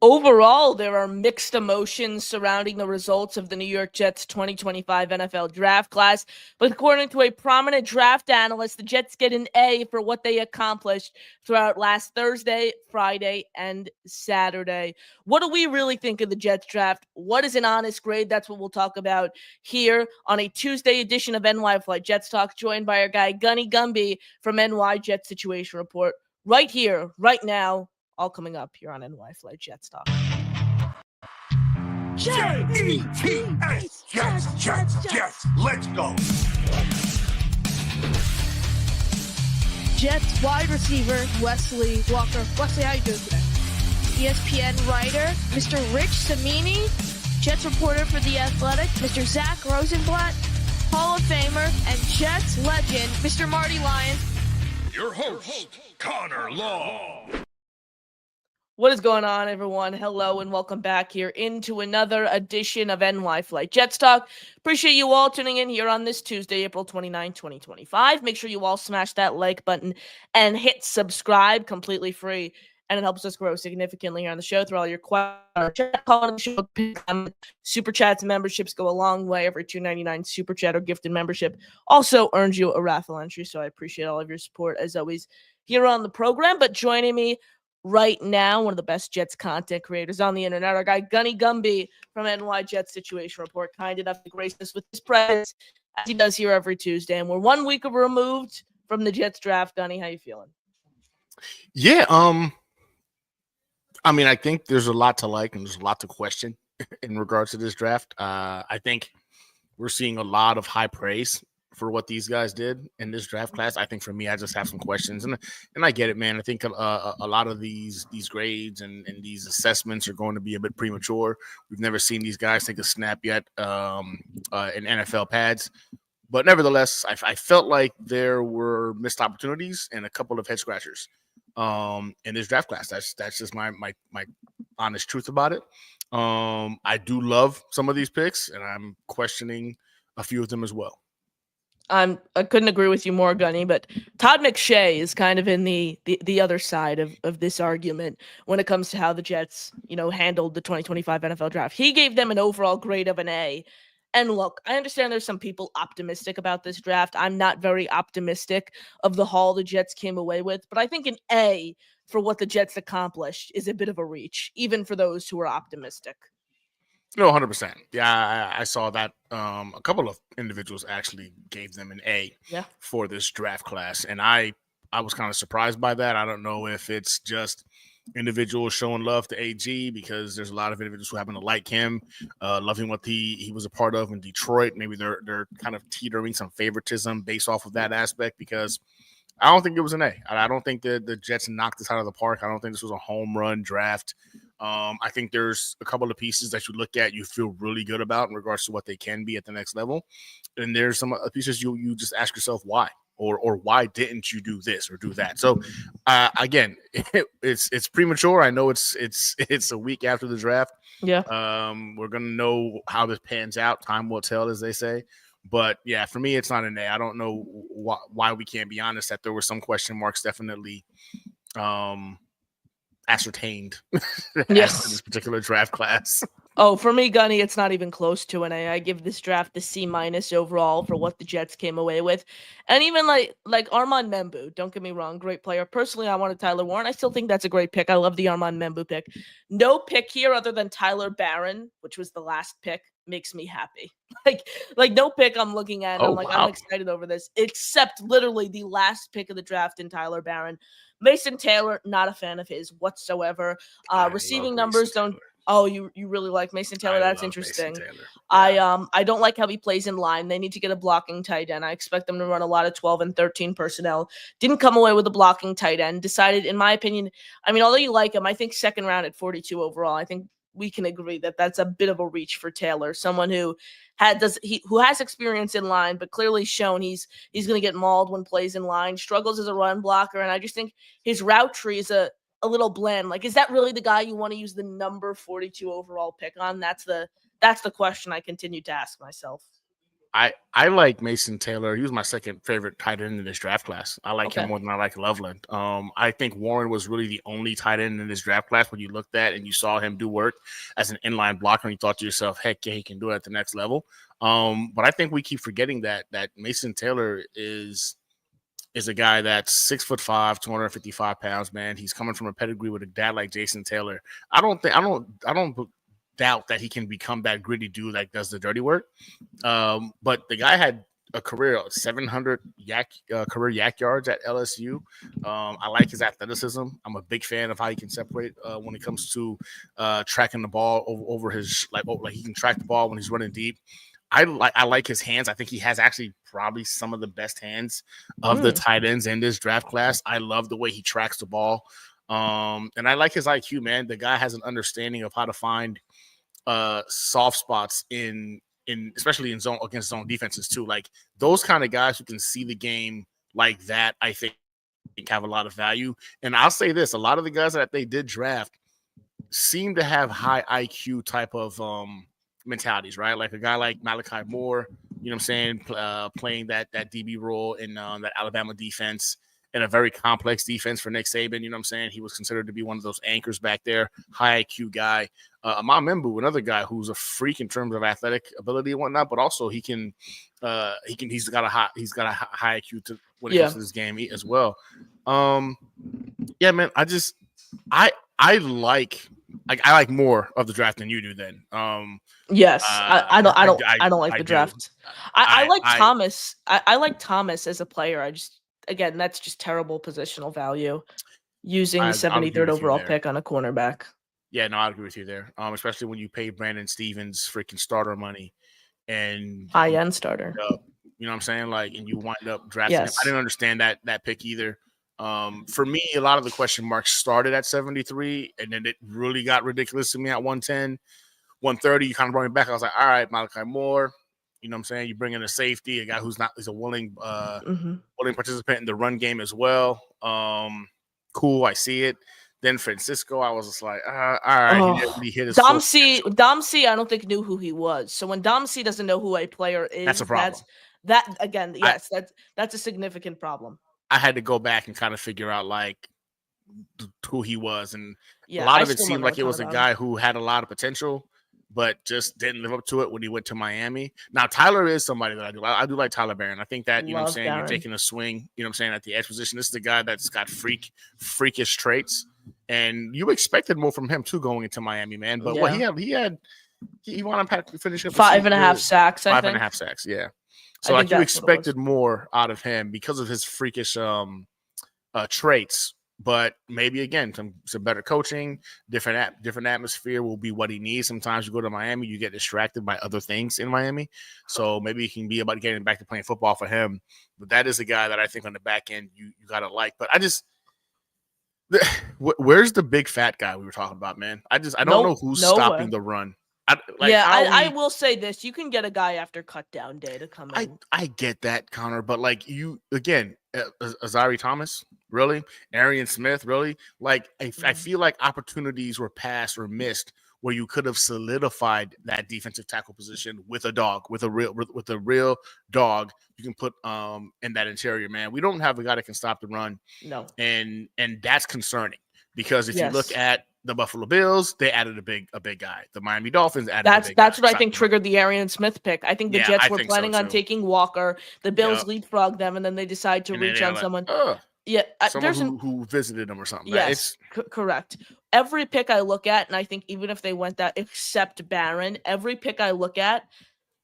Overall, there are mixed emotions surrounding the results of the New York Jets 2025 NFL draft class. But according to a prominent draft analyst, the Jets get an A for what they accomplished throughout last Thursday, Friday, and Saturday. What do we really think of the Jets draft? What is an honest grade? That's what we'll talk about here on a Tuesday edition of NY Flight Jets Talk, joined by our guy Gunny Gumby from NY Jets Situation Report. Right here, right now, all coming up here on NY Flight Jets Talk. Jets, Jets, let's go. Jets wide receiver Wesley Walker. Wesley, how you doing today? ESPN writer Mr. Rich Cimini, Jets reporter for The Athletic, Mr. Zach Rosenblatt, Hall of Famer, and Jets legend Mr. Marty Lyons. Your host, Connor Law. What is going on, everyone? Hello and welcome back here into another edition of NY Flight Jets Talk. Appreciate you all tuning in here on this Tuesday, April 29, 2025. Make sure you all smash that like button and hit subscribe, completely free. And it helps us grow significantly here on the show through all your questions. Super chats and memberships go a long way. Every $2.99 super chat or gifted membership also earns you a raffle entry. So I appreciate all of your support as always here on the program. But joining me right now, one of the best Jets content creators on the internet, our guy Gunny Gumby from NY Jets Situation Report, kind enough to grace us with his presence as he does here every Tuesday. And we're 1 week removed from the Jets draft. Gunny, how you feeling? Yeah, I mean, I think there's a lot to like and there's a lot to question in regards to this draft. I think we're seeing a lot of high praise for what these guys did in this draft class. I think for me, I just have some questions, and I get it, man. I think a lot of these grades and these assessments are going to be a bit premature. We've never seen these guys take a snap yet in NFL pads, but nevertheless, I felt like there were missed opportunities and a couple of head scratchers in this draft class. That's just my honest truth about it. I do love some of these picks, and I'm questioning a few of them as well. I couldn't agree with you more, Gunny, but Todd McShay is kind of in the other side of this argument when it comes to how the Jets, handled the 2025 NFL draft. He gave them an overall grade of an A. And look, I understand there's some people optimistic about this draft. I'm not very optimistic of the haul the Jets came away with, but I think an A for what the Jets accomplished is a bit of a reach, even for those who are optimistic. No, 100%. Yeah, I saw that. A couple of individuals actually gave them an A for this draft class, and I was kind of surprised by that. I don't know if it's just individuals showing love to AG because there's a lot of individuals who happen to like him, loving what he was a part of in Detroit. Maybe they're kind of teetering some favoritism based off of that aspect because I don't think it was an A. I don't think the Jets knocked this out of the park. I don't think this was a home run draft. I think there's a couple of pieces that you look at, you feel really good about in regards to what they can be at the next level. And there's some pieces you just ask yourself why, or why didn't you do this or do that? So again, it's premature. I know it's a week after the draft. Yeah. We're going to know how this pans out. Time will tell, as they say. But yeah, for me, it's not an A. I don't know why we can't be honest that there were some question marks definitely ascertained yes. in this particular draft class. Oh, for me, Gunny, it's not even close to an A. I give this draft the C- overall for what the Jets came away with. And even like Armand Membu, don't get me wrong, great player. Personally, I wanted Tyler Warren. I still think that's a great pick. I love the Armand Membu pick. No pick here other than Tyler Barron, which was the last pick, makes me happy. Like no pick I'm looking at. Oh, I'm excited over this, except literally the last pick of the draft in Tyler Barron. Mason Taylor, not a fan of his whatsoever. Receiving numbers don't. Oh, you really like Mason Taylor? That's interesting. Yeah. I don't like how he plays in line. They need to get a blocking tight end. I expect them to run a lot of 12 and 13 personnel. Didn't come away with a blocking tight end. Decided, in my opinion, although you like him, I think second round at 42 overall. I think we can agree that that's a bit of a reach for Taylor. Someone who has experience in line, but clearly shown he's going to get mauled when plays in line. Struggles as a run blocker, and I just think his route tree is a little bland. Like, is that really the guy you want to use the number 42 overall pick on? That's the question I continue to ask myself. I like Mason Taylor. He was my second favorite tight end in this draft class. I like him more than I like Loveland. I think Warren was really the only tight end in this draft class when you looked at and you saw him do work as an inline blocker and you thought to yourself, heck yeah, he can do it at the next level. But I think we keep forgetting that Mason Taylor is a guy that's 6'5", 255 pounds, man. He's coming from a pedigree with a dad like Jason Taylor. I don't doubt that he can become that gritty dude that does the dirty work. But the guy had a career 700 career yak yards at LSU. I like his athleticism. I'm a big fan of how he can separate when it comes to tracking the ball over his like he can track the ball when he's running deep. I like his hands. I think he has actually probably some of the best hands of the tight ends in this draft class. I love the way he tracks the ball. And I like his IQ, man. The guy has an understanding of how to find soft spots in especially in zone against zone defenses too. Like those kind of guys who can see the game like that, I think have a lot of value. And I'll say this, a lot of the guys that they did draft seem to have high IQ type of mentalities, right? Like a guy like Malachi Moore, you know what I'm saying, playing that DB role in that Alabama defense in a very complex defense for Nick Saban, you know what I'm saying? He was considered to be one of those anchors back there, high IQ guy. Amon Membu, another guy who's a freak in terms of athletic ability and whatnot, but also he's got a high IQ to when it comes to this game as well. Yeah, man, I like more of the draft than you do. Then, yes, I don't like the draft. I like Thomas. I like Thomas as a player. Again, that's just terrible positional value. Using the 73rd overall pick on a cornerback. Yeah, no, I agree with you there. Especially when you pay Brandon Stevens freaking starter money and high-end starter. You know what I'm saying? Like, and you wind up drafting him. I didn't understand that pick either. For me, a lot of the question marks started at 73, and then it really got ridiculous to me at 110, 130. You kind of brought me back. I was like, all right, Malachi Moore. You know what I'm saying? You bring in a safety, a guy who's a willing participant in the run game as well. Cool, I see it. Then Francisco, I was just like, all right. He hit his Dom C, I don't think knew who he was. So when Dom C doesn't know who a player is, that's a problem. That's a significant problem. I had to go back and kind of figure out like who he was, and a lot of it seemed like it was a guy who had a lot of potential, but just didn't live up to it when he went to Miami. Now, Tyler is somebody that I do. I do like Tyler Barron. I think that, you know what I'm saying, Barron. You're taking a swing, you know what I'm saying, at the edge position. This is the guy that's got freakish traits, and you expected more from him, too, going into Miami, man. But what he wound up finishing 5.5 sacks, I think. 5.5 sacks, yeah. So, like, you expected more out of him because of his freakish traits. But maybe again, some better coaching, different atmosphere will be what he needs. Sometimes you go to Miami, you get distracted by other things in Miami. So maybe it can be about getting back to playing football for him. But that is a guy that I think on the back end you gotta like. But where's the big fat guy we were talking about, man? I don't know who's stopping the run. I will say this: you can get a guy after cut down day to come in. I get that, Connor, but like you again, Azari Thomas, really, Arian Smith, really. Like I feel like opportunities were passed or missed where you could have solidified that defensive tackle position with a dog, with a real dog you can put in that interior, man. We don't have a guy that can stop the run. No, and that's concerning because if you look at the Buffalo Bills, they added a big guy. The Miami Dolphins added a big guy. That's what I think triggered the Arian Smith pick. I think the Jets were planning on taking Walker. The Bills leapfrogged them, and then they decide to reach on someone. Someone who visited them or something. Yes, correct. Every pick I look at, and I think even if they went that, except Barron, every pick I look at,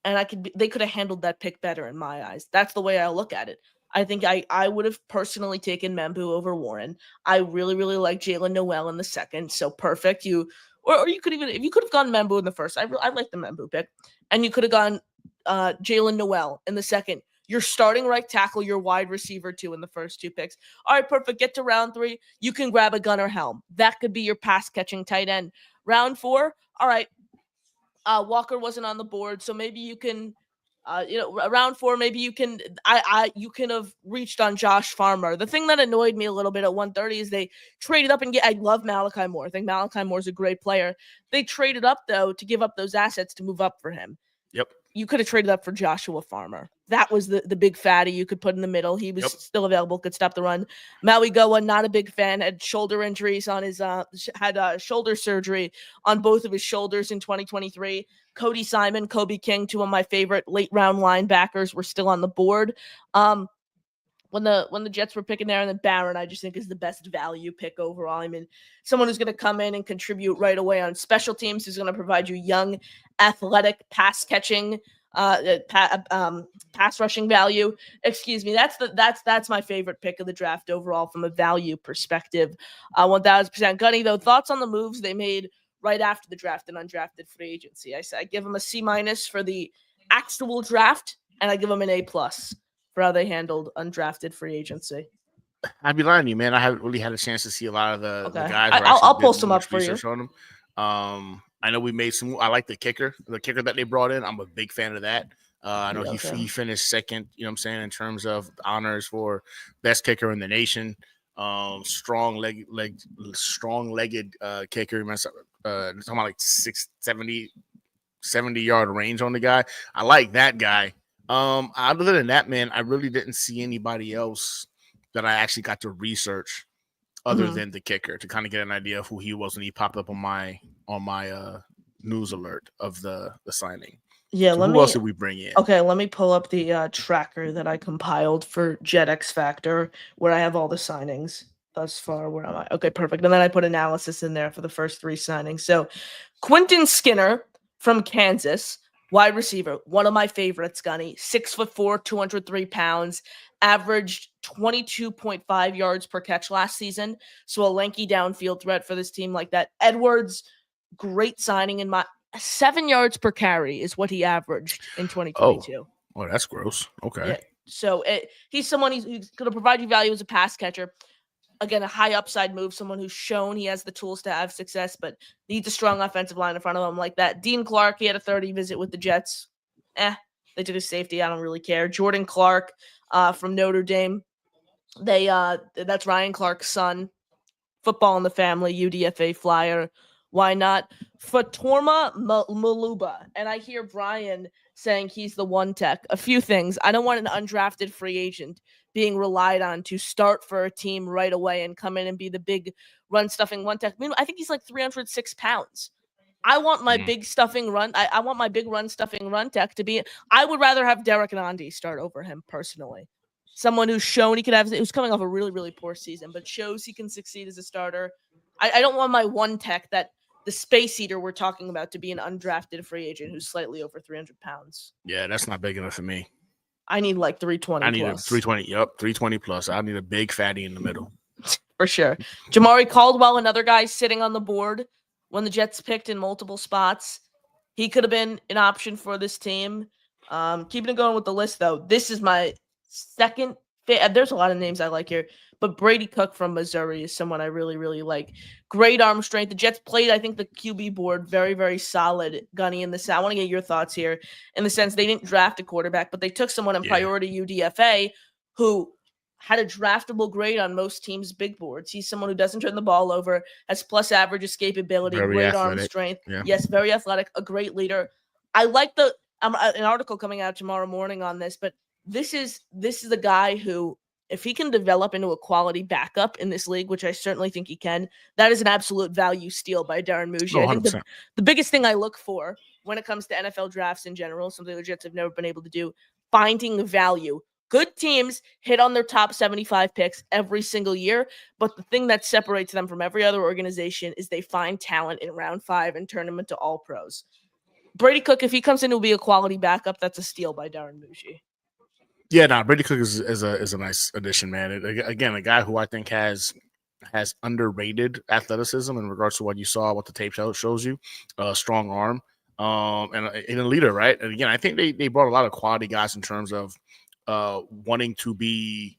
and they could have handled that pick better in my eyes. That's the way I look at it. I think I would have personally taken Membu over Warren. I really, really like Jalen Noel in the second. So perfect. Or you could have gone Membu in the first. I like the Membu pick. And you could have gone Jalen Noel in the second. You're starting right tackle, your wide receiver 2 in the first 2 picks. All right, perfect. Get to round 3. You can grab a Gunnar Helm. That could be your pass catching tight end. Round 4. All right. Walker wasn't on the board. So maybe you can, round 4, maybe you can have reached on Josh Farmer. The thing that annoyed me a little bit at 130 is they traded up and I love Malachi Moore. I think Malachi Moore is a great player. They traded up though to give up those assets to move up for him. Yep. you could have traded up for Joshua Farmer. That was the big fatty you could put in the middle. He was still available, could stop the run. Maui Goa, not a big fan, had shoulder injuries on his shoulder surgery on both of his shoulders in 2023. Cody Simon, Kobe King, two of my favorite late round linebackers, were still on the board. When the Jets were picking there, and then Barron, I just think is the best value pick overall. I mean, someone who's going to come in and contribute right away on special teams, who's going to provide you young, athletic, pass catching, pass rushing value. Excuse me. That's my favorite pick of the draft overall from a value perspective. 1000%. Gunny, though, thoughts on the moves they made right after the draft and undrafted free agency? I give them a C- for the actual draft, and I give them an A+ for how they handled undrafted free agency. I'd be lying to you, man. I haven't really had a chance to see a lot of the guys. I'll pull some up for you. On them. I know we made some. I like the kicker that they brought in. I'm a big fan of that. I know he finished second. You know what I'm saying, in terms of honors for best kicker in the nation. Strong-legged kicker. Talking about like 70-yard range on the guy. I like that guy. Other than that, man, I really didn't see anybody else that I actually got to research other than the kicker to kind of get an idea of who he was when he popped up on my news alert of the signing. Yeah, so who else did we bring in? Okay, let me pull up the tracker that I compiled for Jet X Factor, where I have all the signings thus far. Where am I? Okay, perfect. And then I put analysis in there for the first 3 signings. So Quentin Skinner from Kansas, wide receiver, one of my favorites, Gunny. 6'4", 203 pounds, averaged 22.5 yards per catch last season. So a lanky downfield threat for this team like that. Edwards, great signing in my 7 yards per carry is what he averaged in 2022. Oh, that's gross. Okay. Yeah. So he's someone who's going to provide you value as a pass catcher. Again, a high upside move, someone who's shown he has the tools to have success, but needs a strong offensive line in front of him like that. Dean Clark, he had a 30 visit with the Jets. They took a safety. I don't really care. Jordan Clark from Notre Dame. That's Ryan Clark's son. Football in the family, UDFA flyer. Why not? Fatorma Maluba. And I hear Brian saying he's the one tech. A few things. I don't want an undrafted free agent being relied on to start for a team right away and come in and be the big run stuffing one tech. I think he's like 306 pounds. I want my big stuffing run. I want my big run stuffing run tech to be. I would rather have Derek Nandi start over him personally. Someone who's shown he could have. Who's coming off a really, really poor season, but shows he can succeed as a starter. I don't want my one tech that the space eater we're talking about to be an undrafted free agent who's slightly over 300 pounds. Yeah, that's not big enough for me. I need like 320. I need a 320. Yep, 320 plus. I need a big fatty in the middle. For sure. Jamari Caldwell, another guy sitting on the board when the Jets picked in multiple spots. He could have been an option for this team. Keeping it going with the list, though, this is my second. There's a lot of names I like here, but Brady Cook from Missouri is someone I really, really like. Great arm strength. The Jets played, I think, the QB board very, very solid, Gunny, in the South. I want to get your thoughts here in the sense they didn't draft a quarterback, but they took someone in priority UDFA who had a draftable grade on most teams' big boards. He's someone who doesn't turn the ball over, has plus average escapability, great arm strength. Yeah. Yes, very athletic, a great leader. I like an article coming out tomorrow morning on this, but this is the guy who, if he can develop into a quality backup in this league, which I certainly think he can, that is an absolute value steal by Darren Mugia. I think the biggest thing I look for when it comes to NFL drafts in general, something the Jets have never been able to do, finding value. Good teams hit on their top 75 picks every single year, but the thing that separates them from every other organization is they find talent in round 5 and turn them into all pros. Brady Cook, if he comes in to be a quality backup, that's a steal by Darren Mugia. Yeah, Brady Cook is a nice addition, man. Again, a guy who I think has underrated athleticism in regards to what you saw, what the tape shows you, strong arm, and a leader, right? And again, I think they brought a lot of quality guys in terms of wanting to be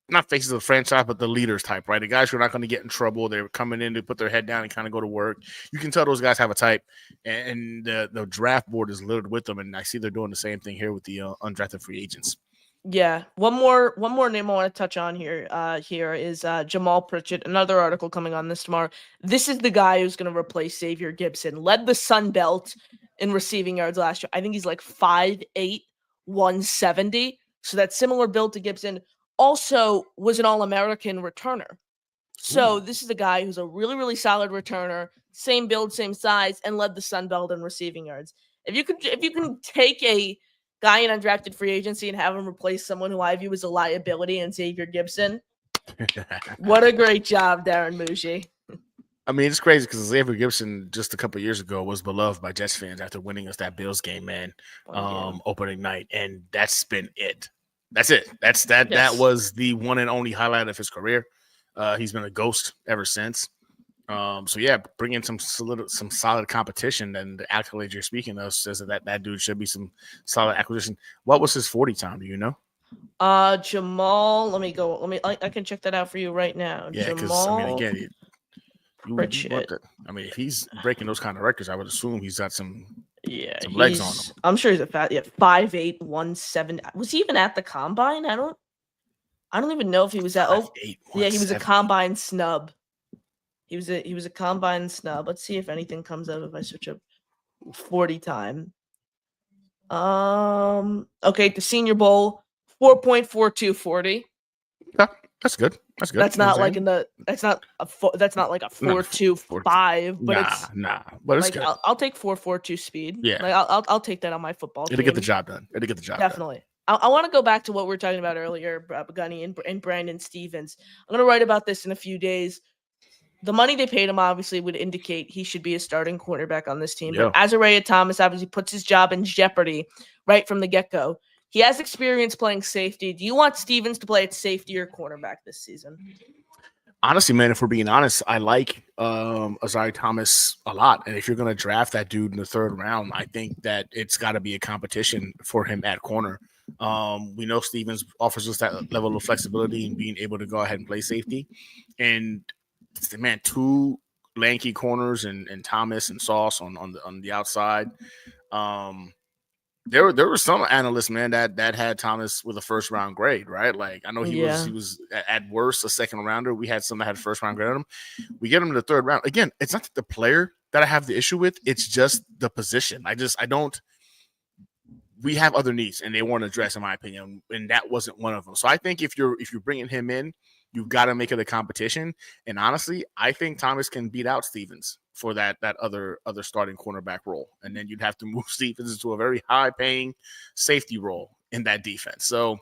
not faces of the franchise, but the leaders type, right? The guys who are not going to get in trouble. They're coming in to put their head down and kind of go to work. You can tell those guys have a type, and the draft board is littered with them. And I see they're doing the same thing here with the undrafted free agents. Yeah. One more name I want to touch on here is Jamal Pritchett. Another article coming on this tomorrow. This is the guy who's going to replace Xavier Gibson. Led the Sun Belt in receiving yards last year. I think he's like 5'8", 170. So that's similar build to Gibson. Also was an All-American returner. So this is a guy who's a really, really solid returner, same build, same size, and led the Sun Belt in receiving yards. If you can take a guy in undrafted free agency and have him replace someone who I view as a liability and Xavier Gibson, what a great job, Darren Muji. I mean, it's crazy because Xavier Gibson just a couple of years ago was beloved by Jets fans after winning us that Bills game, man, opening night, and that's been it. That's it. That was the one and only highlight of his career. He's been a ghost ever since. So yeah, bring in some solid competition, and the accolades you're speaking of says that dude should be some solid acquisition. What was his 40 time? Do you know? Jamal. I can check that out for you right now. Yeah, because I mean, again, if he's breaking those kind of records, I would assume he's got some legs on him. I'm sure he's a 5'8", 170. Was he even at the combine? I don't even know if he was at. He was a combine snub. He was a combine snub. Let's see if anything comes up if I switch up 40 time. Okay, the Senior Bowl, 4.42 40. Yeah, that's good. That's good. That's not like that's not like a 4.25, but it's but it's like good. I'll take 4.42 speed. Yeah, like I'll take that on my football team. It'll get the job done. Definitely. I want to go back to what we were talking about earlier, Gunny and Brandon Stevens. I'm going to write about this in a few days. The money they paid him obviously would indicate he should be a starting quarterback on this team. Yeah. But Azariah Thomas obviously puts his job in jeopardy right from the get-go. He has experience playing safety. Do you want Stevens to play at safety or cornerback this season? Honestly, man, if we're being honest, I like Azariah Thomas a lot. And if you're going to draft that dude in the third round, I think that it's got to be a competition for him at corner. We know Stevens offers us that level of flexibility and being able to go ahead and play safety. And man, two lanky corners and Thomas and Sauce on the outside. There were some analysts, man, that had Thomas with a first round grade, right? Like I know he was at worst a second rounder. We had some that had first round grade on him. We get him in the third round. Again, it's not the player that I have the issue with. It's just the position. I don't. We have other needs, and they weren't addressed, in my opinion, and that wasn't one of them. So I think if you're bringing him in, you've got to make it a competition. And honestly, I think Thomas can beat out Stevens for that other starting cornerback role, and then you'd have to move Stevens into a very high-paying safety role in that defense. So,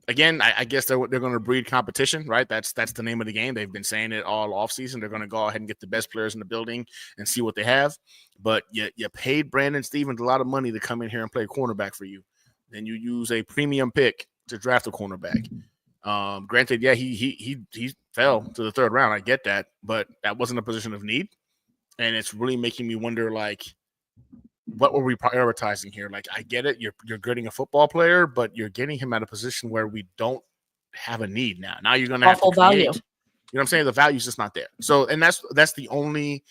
again, I guess they're going to breed competition, right? That's the name of the game. They've been saying it all offseason. They're going to go ahead and get the best players in the building and see what they have. But you paid Brandon Stevens a lot of money to come in here and play cornerback for you. Then you use a premium pick to draft a cornerback. Granted, yeah, he fell to the third round. I get that, but that wasn't a position of need. And it's really making me wonder, like, what were we prioritizing here? Like, I get it. You're getting a football player, but you're getting him at a position where we don't have a need now. Now you're going to have to create. Value. You know what I'm saying? The value's just not there. So, and that's the only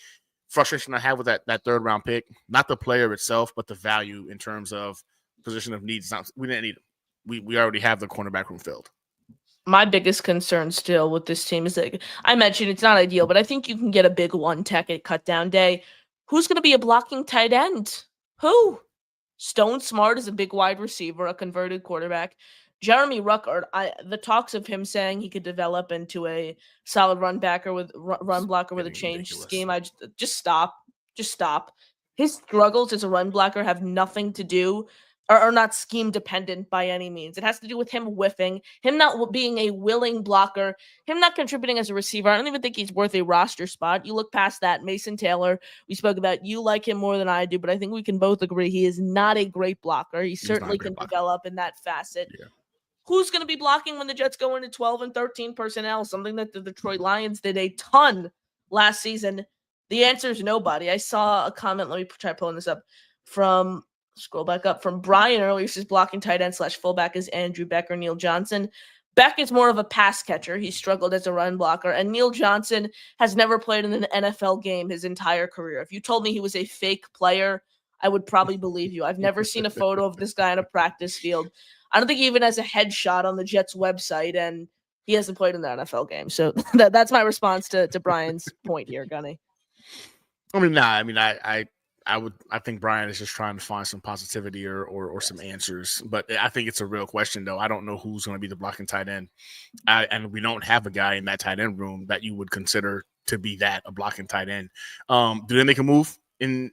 frustration I have with that third round pick. Not the player itself, but the value in terms of position of needs. We didn't need him. We already have the cornerback room filled. My biggest concern still with this team is that I mentioned it's not ideal, but I think you can get a big one tech at cut down day. Who's going to be a blocking tight end? Who? Stone Smart is a big wide receiver, a converted quarterback. Jeremy Ruckert, the talks of him saying he could develop into a solid run blocker with a changed scheme. I just stop. His struggles as a run blocker have nothing to do are not scheme dependent by any means. It has to do with him whiffing, him not being a willing blocker, him not contributing as a receiver. I don't even think he's worth a roster spot. You look past that, Mason Taylor, we spoke about, you like him more than I do, but I think we can both agree he is not a great blocker. He certainly can develop in that facet. Yeah. Who's going to be blocking when the Jets go into 12 and 13 personnel, something that the Detroit Lions did a ton last season? The answer is nobody. I saw a comment, let me try pulling this up, scroll back up from Brian earlier. Says blocking tight end / fullback is Andrew Beck or Neil Johnson. Beck is more of a pass catcher. He struggled as a run blocker. And Neil Johnson has never played in an NFL game his entire career. If you told me he was a fake player, I would probably believe you. I've never seen a photo of this guy on a practice field. I don't think he even has a headshot on the Jets website, and he hasn't played in the NFL game. So that's my response to Brian's point here, Gunny. I I think Brian is just trying to find some positivity or some answers. But I think it's a real question, though. I don't know who's going to be the blocking tight end. And we don't have a guy in that tight end room that you would consider to be a blocking tight end. Do they make a move in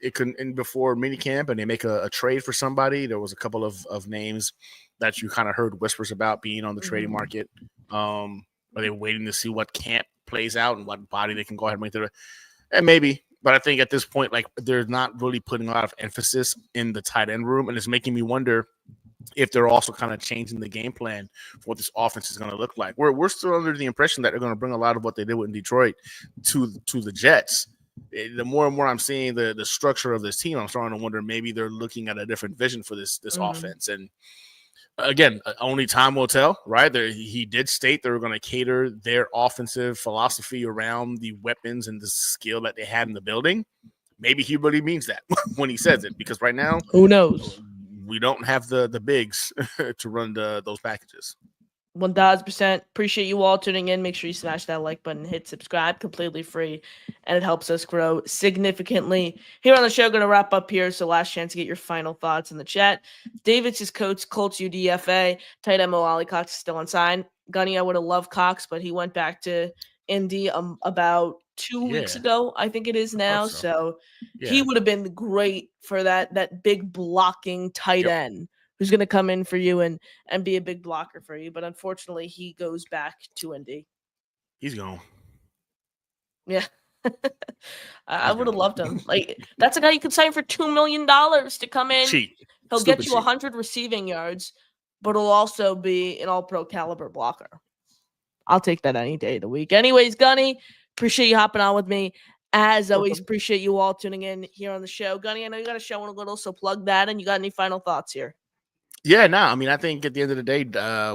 before minicamp and they make a trade for somebody? There was a couple of names that you kind of heard whispers about being on the trading market. Are they waiting to see what camp plays out and what body they can go ahead and make their and maybe, but I think at this point, like they're not really putting a lot of emphasis in the tight end room, and it's making me wonder if they're also kind of changing the game plan for what this offense is going to look like. We're still under the impression that they're going to bring a lot of what they did in Detroit to the Jets. The more and more I'm seeing the structure of this team, I'm starting to wonder maybe they're looking at a different vision for this offense. And again, only time will tell, right? He did state they were going to cater their offensive philosophy around the weapons and the skill that they had in the building. Maybe he really means that when he says it, because right now, who knows? We don't have the bigs to run those packages. 1000%. Appreciate you all tuning in. Make sure you smash that like button, hit subscribe, completely free, and it helps us grow significantly. Here on the show, going to wrap up here, so last chance to get your final thoughts in the chat. David's his coach, Colts UDFA. Tight end Mo Ali Cox is still unsigned. Gunny, I would have loved Cox, but he went back to Indy about 2 weeks ago, I think it is now. So he would have been great for that big blocking tight end who's going to come in for you and be a big blocker for you. But unfortunately, he goes back to Indy. He's gone. Yeah. I would have loved him. Like, that's a guy you could sign for $2 million to come in. Cheap. He'll get you 100 receiving yards, but he'll also be an all-pro caliber blocker. I'll take that any day of the week. Anyways, Gunny, appreciate you hopping on with me. As always, appreciate you all tuning in here on the show. Gunny, I know you got a show in a little, so plug that. And you got any final thoughts here? Yeah, no, I mean, I think at the end of the day,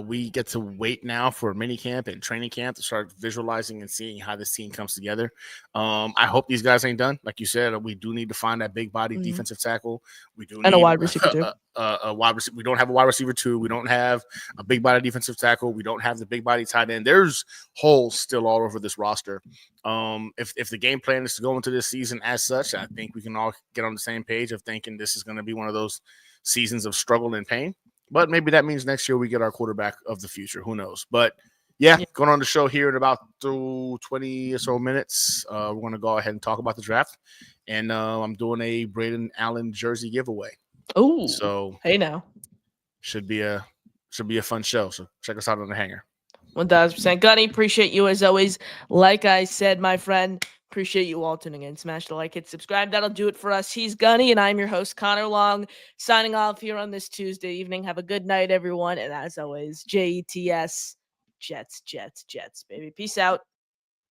we get to wait now for minicamp and training camp to start visualizing and seeing how this team comes together. I hope these guys ain't done. Like you said, we do need to find that big body defensive tackle. We do need a wide receiver too. A wide receiver. We don't have a wide receiver too. We don't have a big body defensive tackle. We don't have the big body tight end. There's holes still all over this roster. If the game plan is to go into this season as such, I think we can all get on the same page of thinking this is going to be one of those seasons of struggle and pain. But maybe that means next year we get our quarterback of the future. Who knows? But yeah, going on the show here in about 20 or so minutes. We're going to go ahead and talk about the draft. And I'm doing a Braden Allen jersey giveaway. Oh, so hey now. Should be a fun show. So check us out on the hanger. 1000%. Gunny, appreciate you as always. Like I said, my friend, appreciate you all tuning in. Smash the like, hit subscribe. That'll do it for us. He's Gunny, and I'm your host, Connor Long, signing off here on this Tuesday evening. Have a good night, everyone. And as always, JETS, Jets, baby. Peace out.